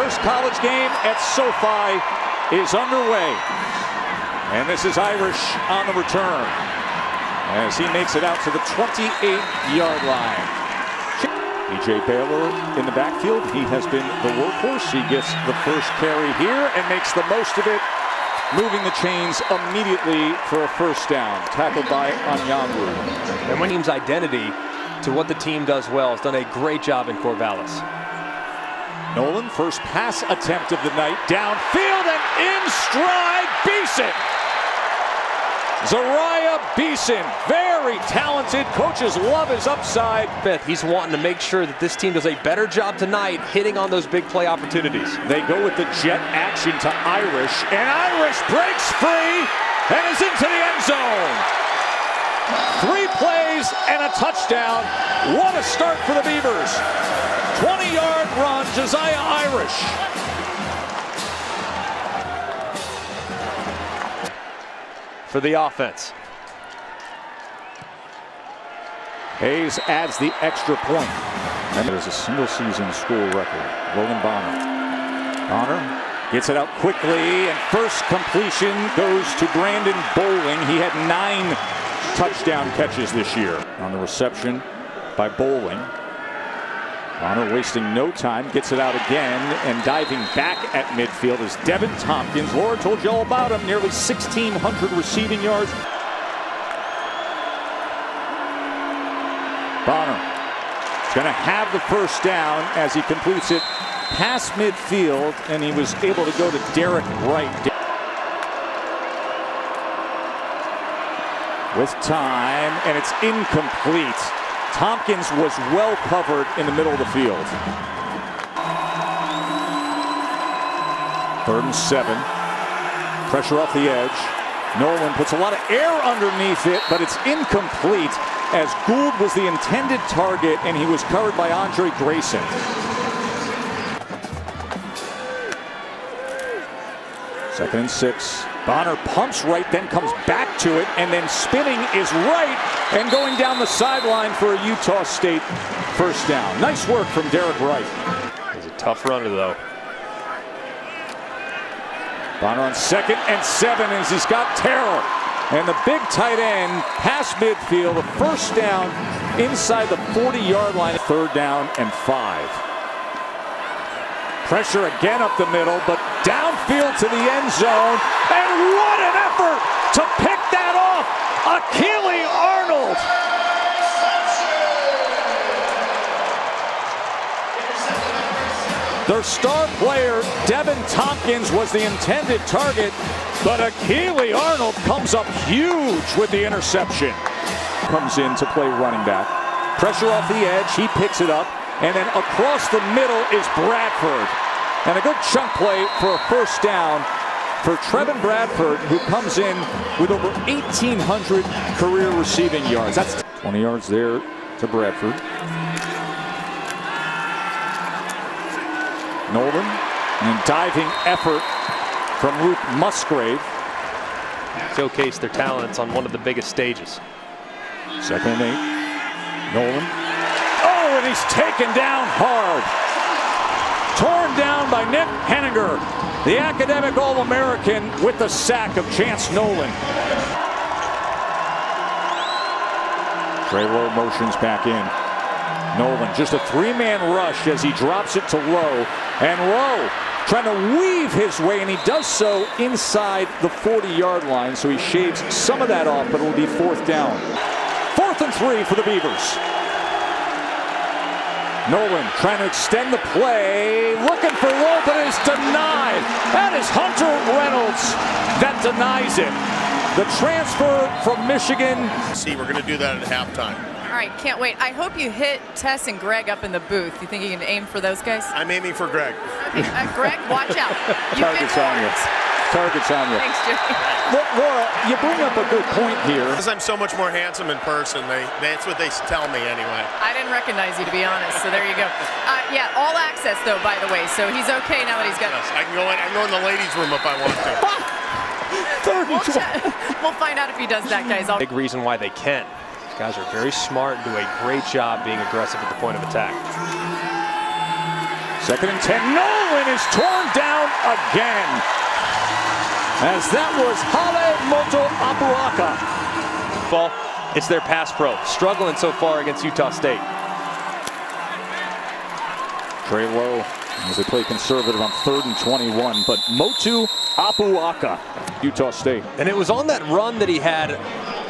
first college game at SoFi is underway. And this is Irish on the return as he makes it out to the 28-yard line. E.J. Baylor in the backfield. He has been the workhorse. He gets the first carry here and makes the most of it, moving the chains immediately for a first down. Tackled by Onyanwu. And when team's identity to what the team does well, has done a great job in Corvallis. Nolan, first pass attempt of the night, downfield and in stride, Beeson. Zariah Beeson, very talented. Coaches love his upside. He's wanting to make sure that this team does a better job tonight hitting on those big play opportunities. They go with the jet action to Irish, and Irish breaks free and is into the end zone. 3 plays and a touchdown. What a start for the Beavers. 20-yard run, Josiah Irish. For the offense. Hayes adds the extra point. And there's a single-season school record. Logan Bonner. Bonner gets it out quickly, and first completion goes to Brandon Bowling. He had 9 touchdown catches this year. On the reception by Bowling. Bonner wasting no time, gets it out again, and diving back at midfield is Devin Tompkins. Laura told you all about him, nearly 1,600 receiving yards. Bonner is going to have the first down as he completes it past midfield, and he was able to go to Derek Wright. With time, and it's incomplete. Tompkins was well covered in the middle of the field. 3rd and 7. Pressure off the edge. Nolan puts a lot of air underneath it, but it's incomplete as Gould was the intended target, and he was covered by Andre Grayson. Second and 6. Bonner pumps right, then comes back to it, and then spinning is right, and going down the sideline for a Utah State first down. Nice work from Derek Wright. He's a tough runner, though. Bonner on 2nd and 7 as he's got Terrell. And the big tight end past midfield, a first down inside the 40-yard line. 3rd down and 5. Pressure again up the middle, but downfield to the end zone. And what an effort to pick that off! Achille Arnold! Their star player, Devin Tompkins, was the intended target, but Achille Arnold comes up huge with the interception. Comes in to play running back. Pressure off the edge, he picks it up, and then across the middle is Bradford. And a good chunk play for a first down for Trevin Bradford, who comes in with over 1,800 career receiving yards. That's 20 yards there to Bradford. Nolan, and diving effort from Luke Musgrave. Showcase their talents on one of the biggest stages. 2nd and 8. Nolan. Oh, and he's taken down hard. Torn down by Nick Henninger, the academic All-American, with the sack of Chance Nolan. Trey Lowe motions back in. Nolan, just a 3-man rush as he drops it to Lowe. And Lowe trying to weave his way, and he does so inside the 40-yard line, so he shaves some of that off, but it'll be 4th down. 4th and 3 for the Beavers. Nolan trying to extend the play, looking for Lowe, but it is denied. That is Hunter Reynolds that denies it. The transfer from Michigan. See, we're going to do that at halftime. All right, can't wait. I hope you hit Tess and Greg up in the booth. You think you can aim for those guys? I'm aiming for Greg. Okay, Greg, watch out. Target's on you. Target's on you. Thanks, Jimmy. Laura, you bring up a good point here. Because I'm so much more handsome in person. That's what they tell me anyway. I didn't recognize you, to be honest, so there you go. Yeah, all access, though, by the way, so he's okay now that he's got... Yes, I can go in the ladies' room if I want to. We'll find out if he does that, guys. Big reason why they can. These guys are very smart and do a great job being aggressive at the point of attack. Second and 10. Nolan is torn down again. As that was Hale Moto Apuaka. Ball, it's their pass pro. Struggling so far against Utah State. Trey Lowe as they play conservative on 3rd and 21, but Motu Apuaka, Utah State. And it was on that run that he had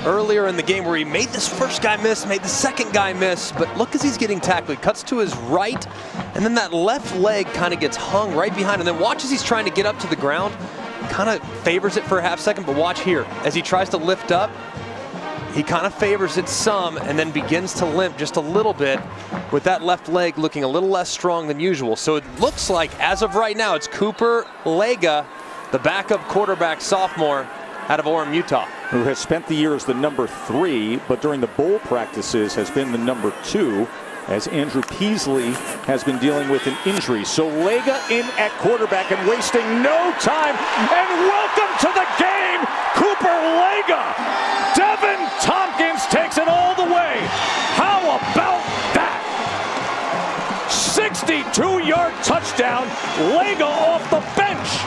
earlier in the game where he made this first guy miss, made the second guy miss, but look as he's getting tackled. He cuts to his right, and then that left leg kind of gets hung right behind, and then watch as he's trying to get up to the ground, kind of favors it for a half second, but watch here. As he tries to lift up, he kind of favors it some and then begins to limp just a little bit with that left leg looking a little less strong than usual. So it looks like, as of right now, it's Cooper Lega, the backup quarterback sophomore out of Orem, Utah. Who has spent the year as the number 3, but during the bowl practices has been the number 2, as Andrew Peasley has been dealing with an injury. So Lega in at quarterback and wasting no time. And welcome to the game, Cooper Lega. Devin Tompkins takes it all the way. How about that? 62-yard touchdown, Lega off the bench.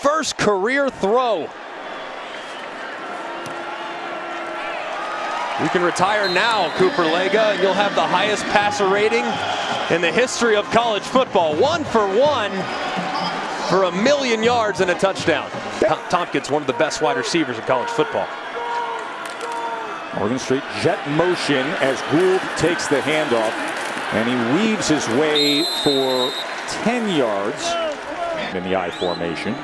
First career throw. You can retire now, Cooper Lega, and you'll have the highest passer rating in the history of college football. 1 for 1 for 1,000,000 yards and a touchdown. Tompkins, one of the best wide receivers in college football. Oregon State jet motion as Gould takes the handoff, and he weaves his way for 10 yards in the I formation.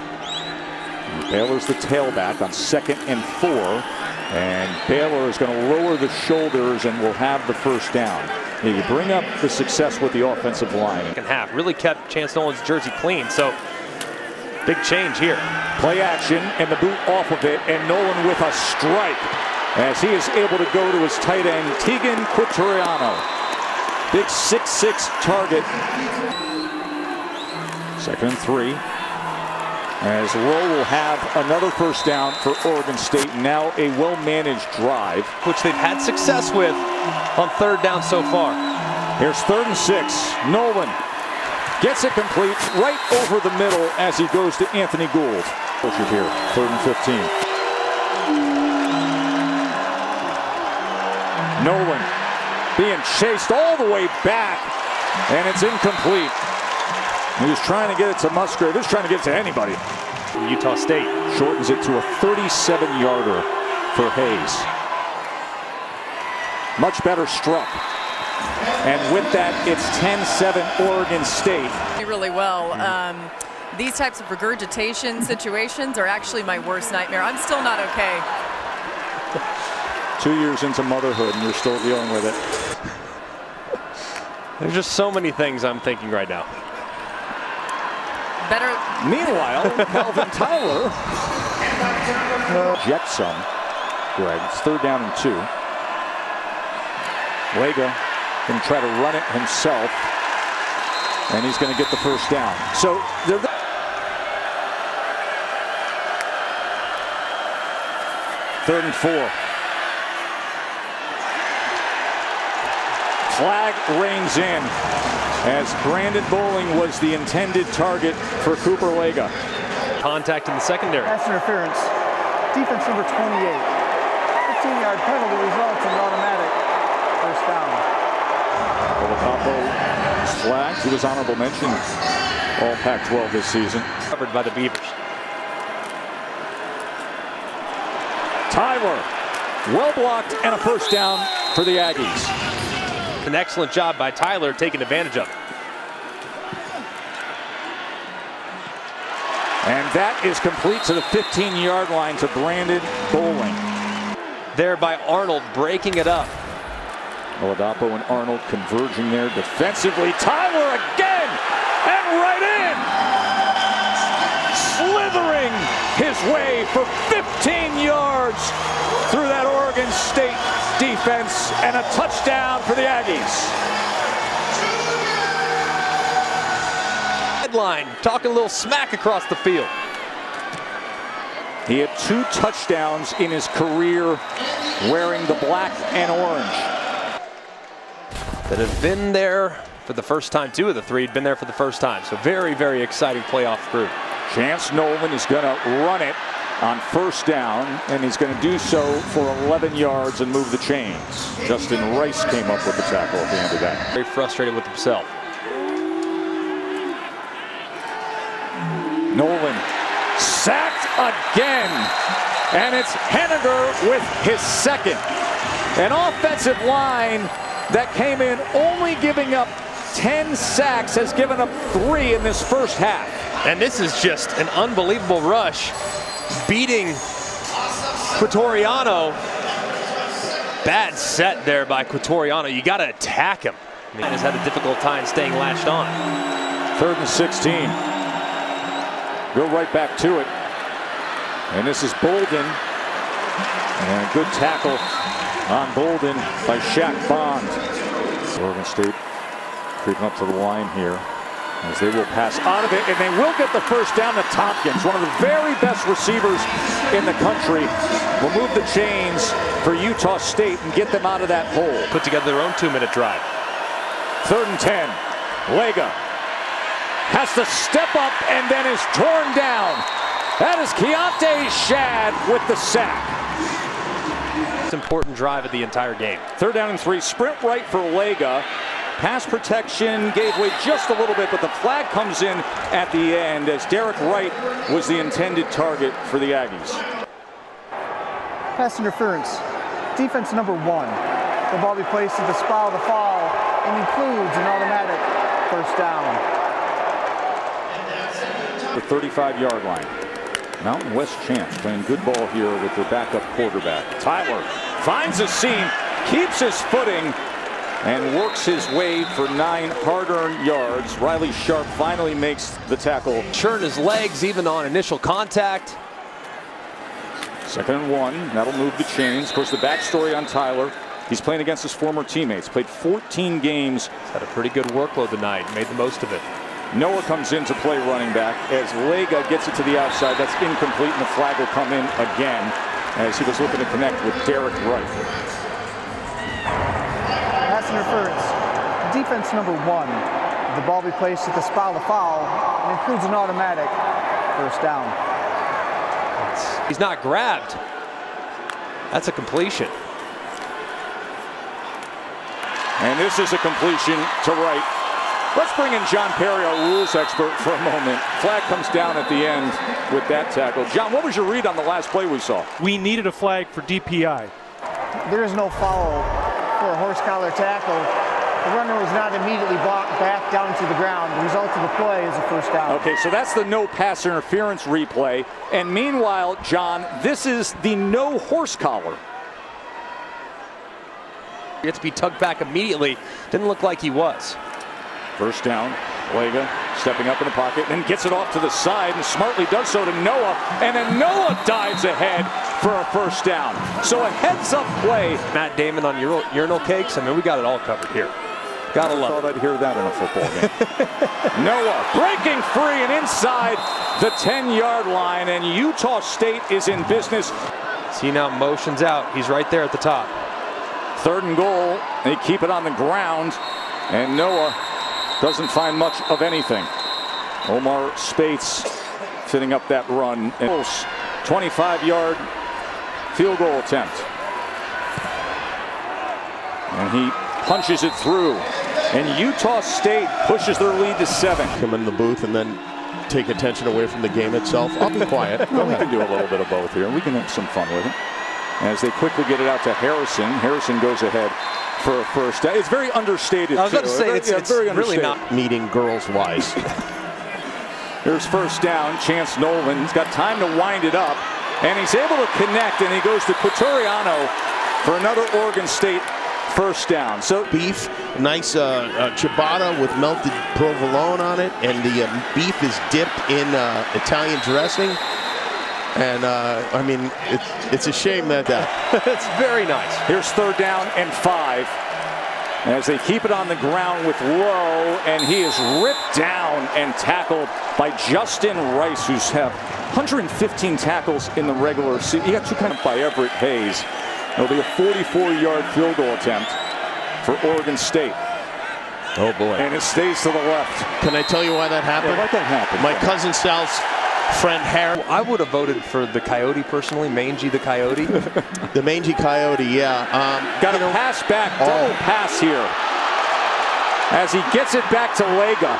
Baylor's the tailback on 2nd and 4, and Baylor is going to lower the shoulders and will have the first down. You bring up the success with the offensive line. Second half really kept Chance Nolan's jersey clean, so big change here. Play action and the boot off of it, and Nolan with a strike as he is able to go to his tight end, Tegan Quitoriano. Big 6'6" target. 2nd and 3. As Rowe will have another first down for Oregon State. Now a well-managed drive, which they've had success with on 3rd down so far. Here's 3rd and 6. Nolan gets it complete right over the middle as he goes to Anthony Gould. Here, 3rd and 15. Nolan being chased all the way back, and it's incomplete. He was trying to get it to Musgrave. He was trying to get it to anybody. Utah State shortens it to a 37-yarder for Hayes. Much better struck. And with that, it's 10-7 Oregon State. Really well. These types of regurgitation situations are actually my worst nightmare. I'm still not okay. 2 years into motherhood, and you're still dealing with it. There's just so many things I'm thinking right now. Better. Meanwhile, Calvin Tyler jets some. Greg, it's 3rd down and 2. Lega going to try to run it himself, and he's going to get the first down. So they're 3rd and 4. Flag rings in as Brandon Bowling was the intended target for Cooper Lega. Contact in the secondary. Pass interference. Defense number 28. 15-yard penalty results in an automatic first down. Oladapo is flagged. He was honorable mention all Pac-12 this season. Covered by the Beavers. Tyler, well blocked, and a first down for the Aggies. An excellent job by Tyler taking advantage of it. And that is complete to the 15-yard line to Brandon Bowling. There by Arnold breaking it up. Oladapo and Arnold converging there defensively. Tyler again, and right in. Slithering his way for 15 yards through that Oregon State defense, and a touchdown for the Aggies. Headline, talking a little smack across the field. He had 2 touchdowns in his career wearing the black and orange. that have been there for the first time. 2 of the 3 had been there for the first time. So very, very exciting playoff group. Chance Nolan is going to run it on first down, and he's going to do so for 11 yards and move the chains. Justin Rice came up with the tackle at the end of that. Very frustrated with himself. Nolan sacked again, and it's Henniger with his second. An offensive line that came in only giving up 10 sacks has given up 3 in this first half. And this is just an unbelievable rush, beating Quatoriano. Bad set there by Quatoriano. You got to attack him. He has had a difficult time staying lashed on. 3rd and 16. Go right back to it. And this is Bolden. And a good tackle on Bolden by Shaq Bond. Oregon State creeping up to the line here as they will pass out of it, and they will get the first down to Tompkins, one of the very best receivers in the country. Will move the chains for Utah State and get them out of that hole. Put together their own 2-minute drive. 3rd and 10. Lega has to step up and then is torn down. That is Keontae Shad with the sack. It's an important drive of the entire game. 3rd down and 3. Sprint right for Lega. Pass protection gave way just a little bit, but the flag comes in at the end as Derek Wright was the intended target for the Aggies. Pass interference. Defense number 1. The ball be placed at the spot of the foul and includes an automatic first down. The 35-yard line. Mountain West Chance playing good ball here with their backup quarterback. Tyler finds a seam, keeps his footing, and works his way for 9 hard-earned yards. Riley Sharp finally makes the tackle. Churn his legs even on initial contact. 2nd and 1. That'll move the chains. Of course, the backstory on Tyler, he's playing against his former teammates. Played 14 games. He's had a pretty good workload tonight. Made the most of it. Noah comes in to play running back as Lega gets it to the outside. That's incomplete, and the flag will come in again as he was looking to connect with Derek Wright. Pass interference. Defense number 1. The ball be placed at the spot of the foul and includes an automatic first down. He's not grabbed. That's a completion. And this is a completion to Wright. Let's bring in John Perry, our rules expert, for a moment. Flag comes down at the end with that tackle. John, what was your read on the last play we saw? We needed a flag for DPI. There is no foul for a horse collar tackle. The runner was not immediately brought back down to the ground. The result of the play is a first down. Okay, so that's the no pass interference replay. And meanwhile, John, this is the no horse collar. He had to be tugged back immediately. Didn't look like he was. First down, Lega stepping up in the pocket, then gets it off to the side and smartly does so to Noah. And then Noah dives ahead for a first down. So a heads-up play. Matt Damon on urinal cakes. I mean, we got it all covered here. Gotta love it. I thought I'd hear that in a football game. Noah breaking free and inside the 10-yard line, and Utah State is in business. See now, motions out. He's right there at the top. 3rd and goal. They keep it on the ground, and Noah doesn't find much of anything. Omar Spates fitting up that run. 25-yard field goal attempt. And he punches it through. And Utah State pushes their lead to 7. Come in the booth and then take attention away from the game itself. I'll be quiet. Well, we can do a little bit of both here. We can have some fun with it. As they quickly get it out to Harrison. Harrison goes ahead for a first down. It's very understated. I was about to say, it's very really understated. not Meeting girls wise. Here's first down. Chance Nolan's got time to wind it up. And he's able to connect, and he goes to Quatoriano for another Oregon State first down. So Beef, nice ciabatta with melted provolone on it, and the beef is dipped in Italian dressing. And I mean, it's a shame that it's very nice. Here's 3rd down and 5. As they keep it on the ground with Lowe, and he is ripped down and tackled by Justin Rice, who's had 115 tackles in the regular season. He got 2 by Everett Hayes. It'll be a 44-yard field goal attempt for Oregon State. Oh, boy. And it stays to the left. Can I tell you why that happened? Yeah, let that happen. My cousin Sal's friend Harry. I would have voted for the Coyote personally, Mangy the Coyote. The Mangy Coyote, yeah. Got a pass back, double pass here. As he gets it back to Lega.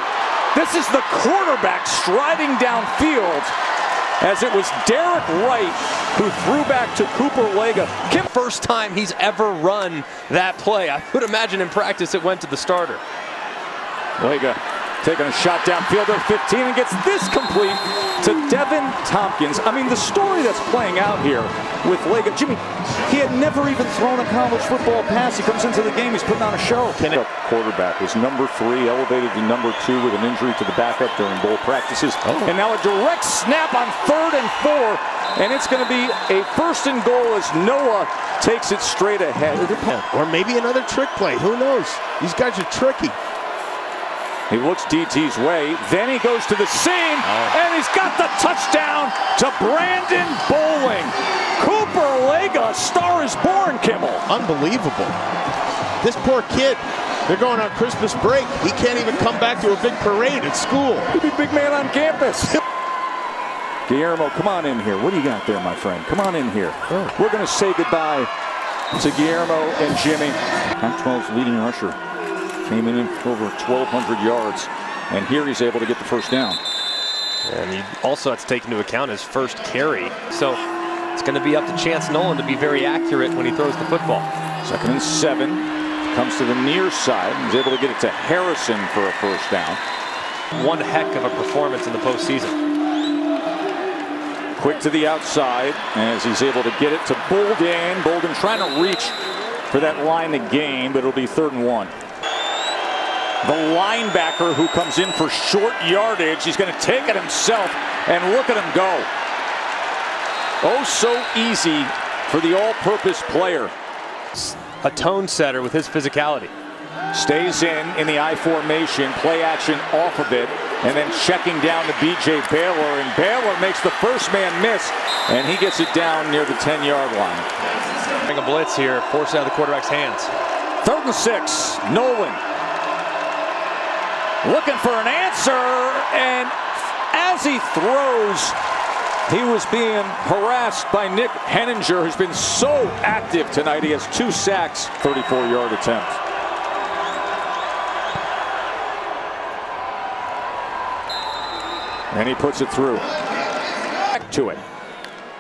This is the quarterback striding downfield, as it was Derek Wright who threw back to Cooper Lega. First time he's ever run that play. I would imagine in practice it went to the starter. Lega taking a shot downfield at 15 and gets this complete to Devin Tompkins. I mean, the story that's playing out here with Lega, Jimmy, he had never even thrown a college football pass. He comes into the game, he's putting on a show. Quarterback was number 3, elevated to number 2 with an injury to the backup during bowl practices. And now a direct snap on 3rd and 4, and it's going to be a 1st and goal as Noah takes it straight ahead. Or maybe another trick play. Who knows? These guys are tricky. He looks DT's way, then he goes to the seam, and he's got the touchdown to Brandon Bowling. Cooper Lega, star is born, Kimmel. Unbelievable. This poor kid, they're going on Christmas break. He can't even come back to a big parade at school. He'd be big man on campus. Guillermo, come on in here. What do you got there, my friend? Come on in here. We're going to say goodbye to Guillermo and Jimmy. Pac-12's leading rusher. Came in for over 1,200 yards, and here he's able to get the first down. And he also has to take into account his first carry. So it's going to be up to Chance Nolan to be very accurate when he throws the football. 2nd and 7. Comes to the near side. He's able to get it to Harrison for a first down. One heck of a performance in the postseason. Quick to the outside as he's able to get it to Bolden. Bolden trying to reach for that line to gain, but it'll be 3rd and 1. The linebacker who comes in for short yardage, he's going to take it himself, and look at him go. Oh, so easy for the all-purpose player. A tone setter with his physicality. Stays in the I formation, play action off of it, and then checking down to B.J. Baylor, and Baylor makes the first man miss, and he gets it down near the 10-yard line. Bring a blitz here, force it out of the quarterback's hands. 3rd and 6, Nolan. Looking for an answer, and as he throws, he was being harassed by Nick Henninger, who's been so active tonight. He has 2 sacks, 34-yard attempt. And he puts it through. Back to it.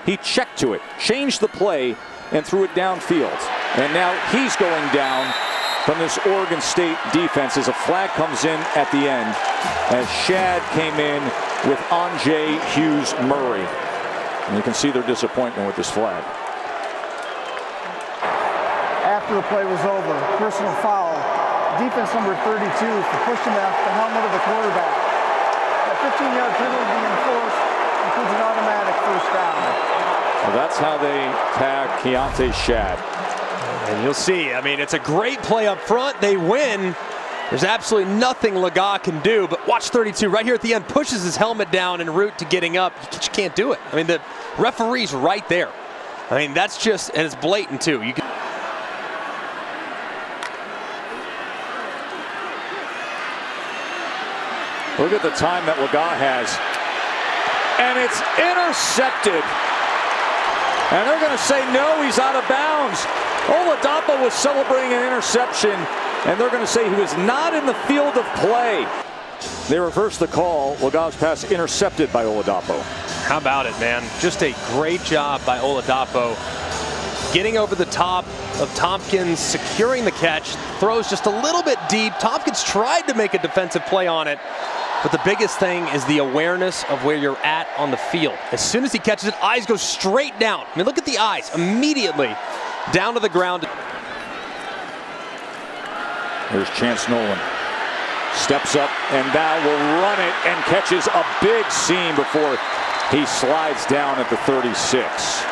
He checked to it, changed the play, and threw it downfield. And now he's going down from this Oregon State defense as a flag comes in at the end as Shad came in with Anjay Hughes Murray. And you can see their disappointment with this flag. After the play was over, personal foul. Defense number 32 for pushing off the helmet of the quarterback. A 15-yard penalty being enforced includes an automatic first down. Well, that's how they tag Keontae Shad. And you'll see, I mean, it's a great play up front. They win. There's absolutely nothing Legas can do, but watch 32 right here at the end, pushes his helmet down en route to getting up. You just can't do it. I mean, the referee's right there. I mean, that's just, and it's blatant too. You can look at the time that Legas has. And it's intercepted. And they're going to say, no, he's out of bounds. Oladapo was celebrating an interception, and they're going to say he was not in the field of play. They reverse the call. Legas pass intercepted by Oladapo. How about it, man? Just a great job by Oladapo. Getting over the top of Tompkins, securing the catch, throws just a little bit deep. Tompkins tried to make a defensive play on it, but the biggest thing is the awareness of where you're at on the field. As soon as he catches it, eyes go straight down. I mean, look at the eyes, immediately down to the ground. Here's Chance Nolan. Steps up and now will run it and catches a big seam before he slides down at the 36.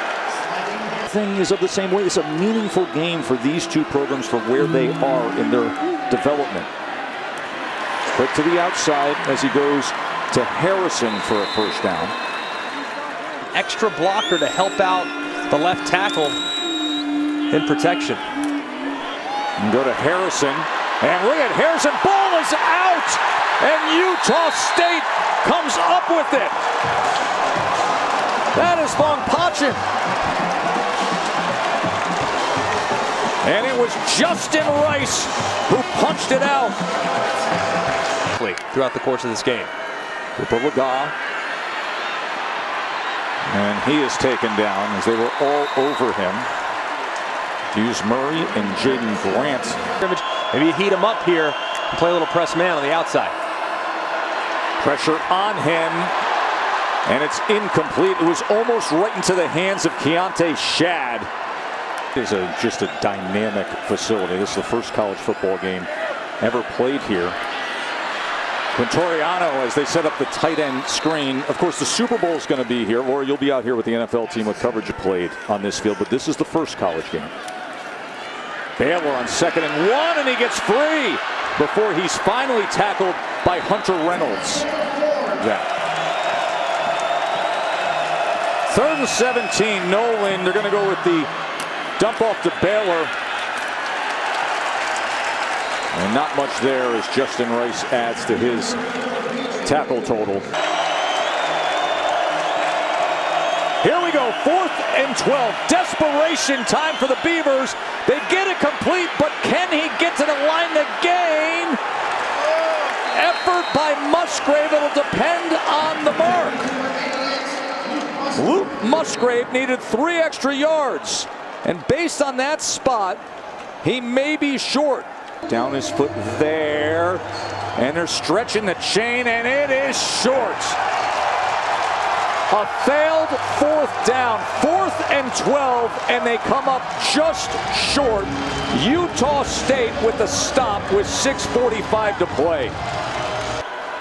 Thing is of the same way. It's a meaningful game for these two programs for where they are in their development. Quick to the outside as he goes to Harrison for a first down. Extra blocker to help out the left tackle in protection. And go to Harrison. And look at Harrison. Ball is out, and Utah State comes up with it. That is Von Pachin. And it was Justin Rice who punched it out. Throughout the course of this game. Cooper Legas. And he is taken down as they were all over him. Hughes Murray and Jaden Grant. Maybe you heat him up here and play a little press man on the outside. Pressure on him. And it's incomplete. It was almost right into the hands of Keontae Shad. It is just a dynamic facility. This is the first college football game ever played here. Quintoriano, as they set up the tight end screen. Of course, the Super Bowl is going to be here. Laura, you'll be out here with the NFL team with coverage played on this field, but this is the first college game. Baylor on 2nd and 1, and he gets free before he's finally tackled by Hunter Reynolds. Yeah. 3rd and 17, Nolan. They're going to go with the dump off to Baylor. And not much there as Justin Rice adds to his tackle total. Here we go, 4th and 12. Desperation time for the Beavers. They get it complete, but can he get to the line to gain? Effort by Musgrave. It'll depend on the mark. Luke Musgrave needed 3 extra yards. And based on that spot, he may be short. Down his foot there, and they're stretching the chain, and it is short. A failed 4th down, 4th and 12, and they come up just short. Utah State with the stop with 6:45 to play.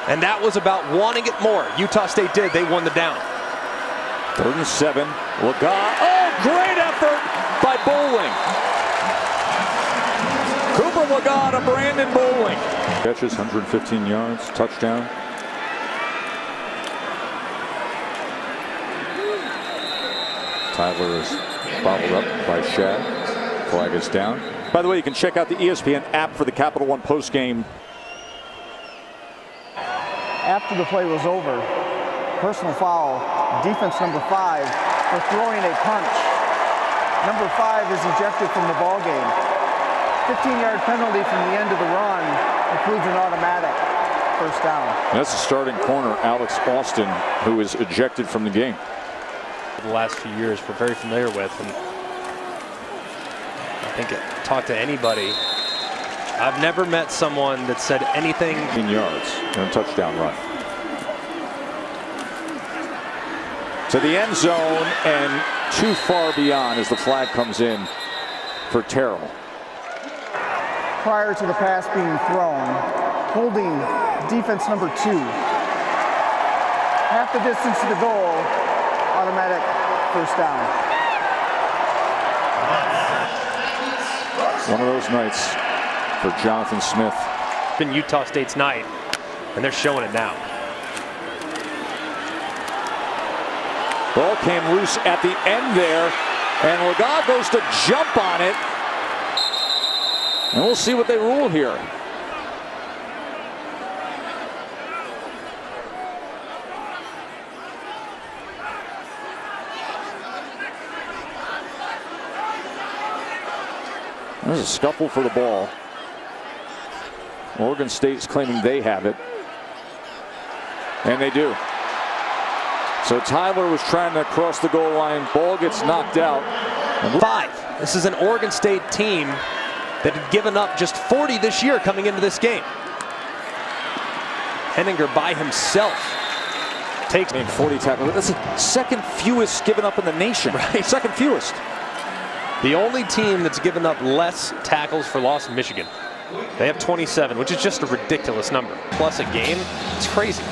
And that was about wanting it more. Utah State did. They won the down. 3rd and 7. Legas. Oh, great effort by Bowling. Cooper Legas to Brandon Bowling. Catches, 115 yards, touchdown. Tyler is bobbled up by Shad. Flag is down. By the way, you can check out the ESPN app for the Capital One postgame. After the play was over, personal foul, defense number 5 for throwing a punch. Number 5 is ejected from the ball game. 15-yard penalty from the end of the run includes an automatic first down. And that's the starting corner, Alex Austin, who is ejected from the game. The last few years we're very familiar with, and I think talk to anybody. I've never met someone that said anything. 15 yards and a touchdown run. To the end zone and too far beyond as the flag comes in for Terrell. Prior to the pass being thrown, holding defense number 2. Half the distance to the goal, automatic first down. One of those nights for Jonathan Smith. It's been Utah State's night, and they're showing it now. Ball came loose at the end there, and Legas goes to jump on it. And we'll see what they rule here. There's a scuffle for the ball. Oregon State's claiming they have it. And they do. So Tyler was trying to cross the goal line. Ball gets knocked out. 5. This is an Oregon State team that had given up just 40 this year coming into this game. Henninger by himself takes 40 tackles. That's the 2nd fewest given up in the nation. Right. 2nd fewest. The only team that's given up less tackles for loss in Michigan. They have 27, which is just a ridiculous number. Plus a game, it's crazy.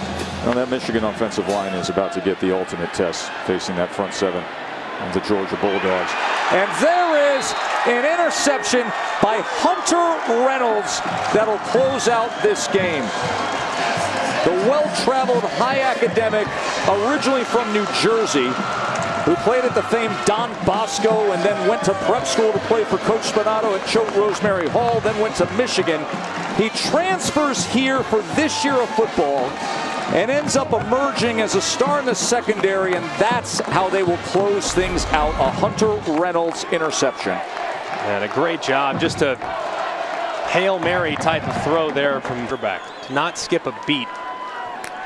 Well, that Michigan offensive line is about to get the ultimate test facing that front 7 of the Georgia Bulldogs. And there is an interception by Hunter Reynolds that'll close out this game. The well-traveled high academic, originally from New Jersey, who played at the famed Don Bosco and then went to prep school to play for Coach Spinato at Choate Rosemary Hall, then went to Michigan. He transfers here for this year of football and ends up emerging as a star in the secondary, and that's how they will close things out. A Hunter Reynolds interception. And a great job, just a Hail Mary type of throw there from Throwback. To not skip a beat.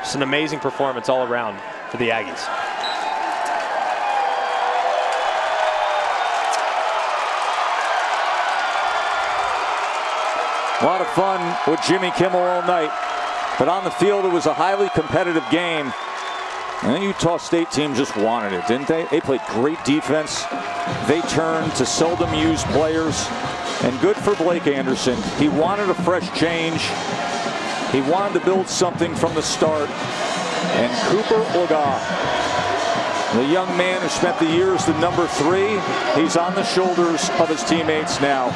Just an amazing performance all around for the Aggies. A lot of fun with Jimmy Kimmel all night. But on the field, it was a highly competitive game. And the Utah State team just wanted it, didn't they? They played great defense. They turned to seldom used players. And good for Blake Anderson. He wanted a fresh change. He wanted to build something from the start. And Cooper Oga, the young man who spent the years the number 3, he's on the shoulders of his teammates now.